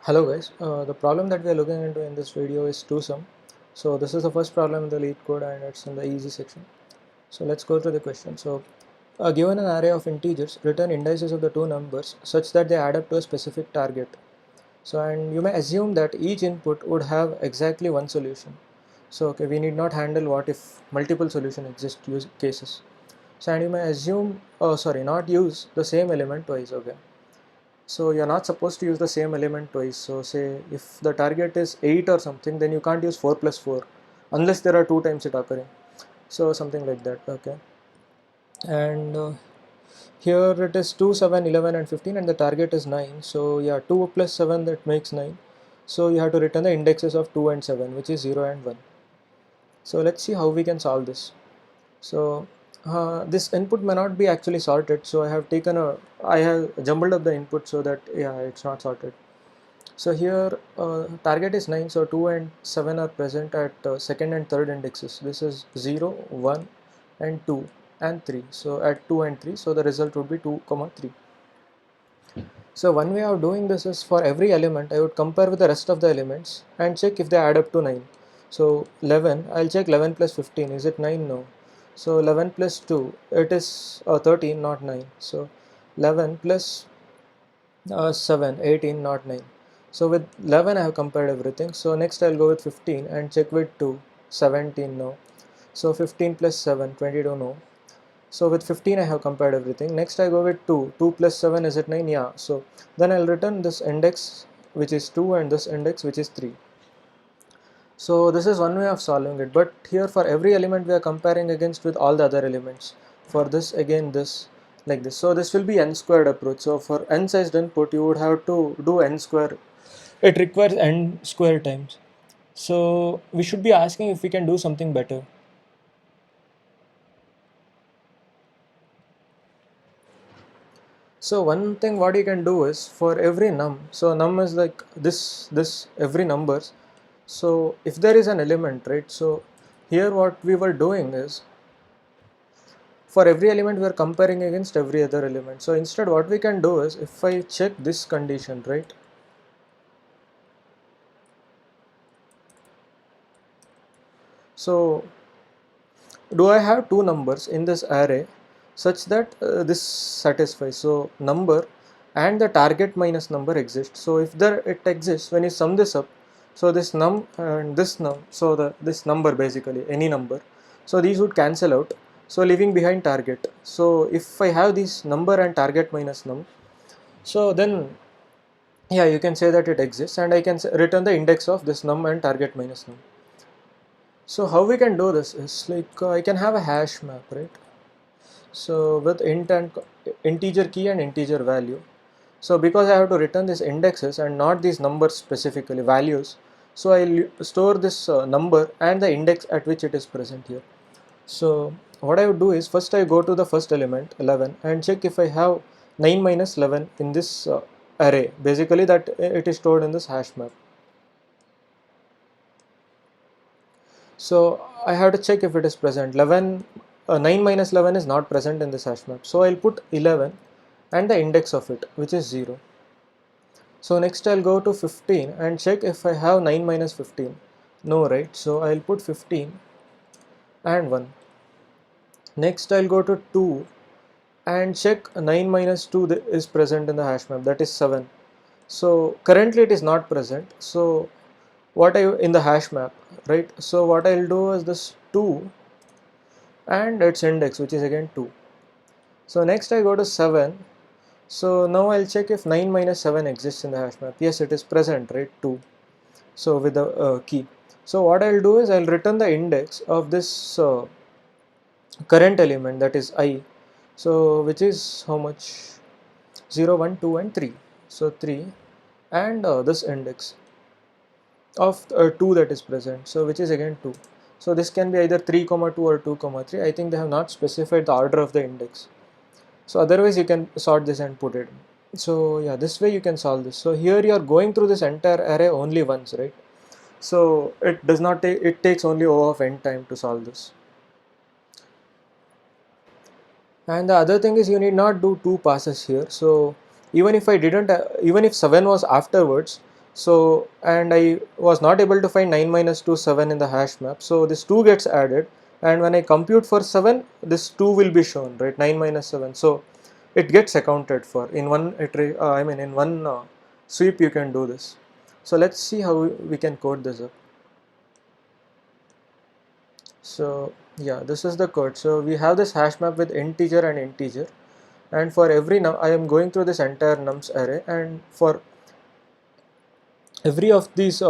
Hello guys, the problem that we are looking into in this video is two-sum. So this is the first problem in the lead code and it's in the easy section. So let's go through the question. So given an array of integers, return indices of the two numbers such that they add up to a specific target. So and you may assume that each input would have exactly one solution. So okay, we need not handle what if multiple solution exist use cases. So and you may assume, not use the same element twice. Okay. So you're not supposed to use the same element twice. So say if the target is 8 or something, then you can't use 4 plus 4 unless there are two times it occurring. So something like that. Okay. And here it is 2, 7, 11 and 15 and the target is 9. So yeah, 2 plus 7 that makes 9. So you have to return the indexes of 2 and 7, which is 0 and 1. So let's see how we can solve this. So this input may not be actually sorted. So I have jumbled up the input so that yeah, it's not sorted. So here target is 9, so 2 and 7 are present at second and third indexes. This is 0, 1 and 2 and 3. So at 2 and 3, so the result would be 2, 3. So one way of doing this is for every element I would compare with the rest of the elements and check if they add up to 9. So 11, I'll check 11 plus 15, is it 9? No. So 11 plus 2, it is 13, not 9. So 11 plus 7, 18, not 9. So with 11 I have compared everything. So next I'll go with 15 and check with 2, 17, no. So 15 plus 7, 22, no. So with 15 I have compared everything. Next I go with 2, 2 plus 7, is it 9? Yeah. So then I'll return this index which is 2 and this index which is 3. So this is one way of solving it, but here for every element we are comparing against with all the other elements. For this again this like this. So this will be n squared approach. So for n sized input you would have to do n square. It requires n square times. So we should be asking if we can do something better. So one thing what you can do is for every num. So num is like this every numbers. So if there is an element, right? So here what we were doing is for every element we are comparing against every other element. So instead what we can do is if I check this condition, right? So do I have two numbers in this array such that this satisfies? So number and the target minus number exists. So if there it exists, when you sum this up, so this num and this num, so this number basically any number, so these would cancel out, so leaving behind target. So if I have this number and target minus num, so then yeah, you can say that it exists and I can return the index of this num and target minus num. So how we can do this is like I can have a hash map, right? So with int and integer key and integer value. So because I have to return these indexes and not these numbers specifically values, so I'll store this number and the index at which it is present here. So what I would do is first I go to the first element 11 and check if I have 9 minus 11 in this array. Basically that it is stored in this hash map. So I have to check if it is present. 9 minus 11 is not present in this hash map. So I'll put 11 and the index of it, which is 0. So next I'll go to 15 and check if I have 9 minus 15. No, right? So I'll put 15 and 1. Next I'll go to 2 and check 9 minus 2 is present in the hash map, that is 7. So currently it is not present. So what I in the hash map, right? So what I'll do is this 2 and its index, which is again 2. So next I go to 7. So now I'll check if 9 minus 7 exists in the hash map. Yes, it is present, right? 2. So with the key. So what I'll do is I'll return the index of this current element, that is I. So which is how much? 0, 1, 2 and 3. So 3 and this index of 2 that is present. So which is again 2. So this can be either 3 comma 2 or 2 comma 3. I think they have not specified the order of the index. So otherwise you can sort this and put it. So yeah, this way you can solve this. So here you are going through this entire array only once, right? So it does not take, it takes only O of n time to solve this. And the other thing is you need not do two passes here. So even if I didn't, even if 7 was afterwards, So, and I was not able to find 9 minus 2 7 in the hash map, so this 2 gets added, and when I compute for 7, this 2 will be shown, right? 9 minus 7, so it gets accounted for in one in one sweep. You can do this. So let's see how we can code this up. So yeah, this is the code. So we have this hash map with integer and integer, and for every num I am going through this entire nums array, and for every of these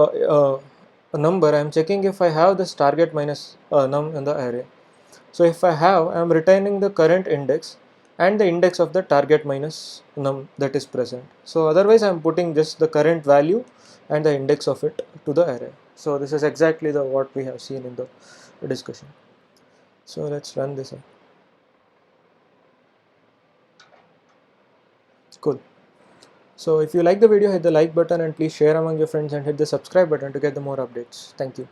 number I am checking if I have this target minus num in the array. So if I have, I am returning the current index and the index of the target minus num that is present. So otherwise I am putting just the current value and the index of it to the array. So this is exactly the what we have seen in the discussion. So let's run this up. Cool. So if you like the video, hit the like button and please share among your friends and hit the subscribe button to get the more updates. Thank you.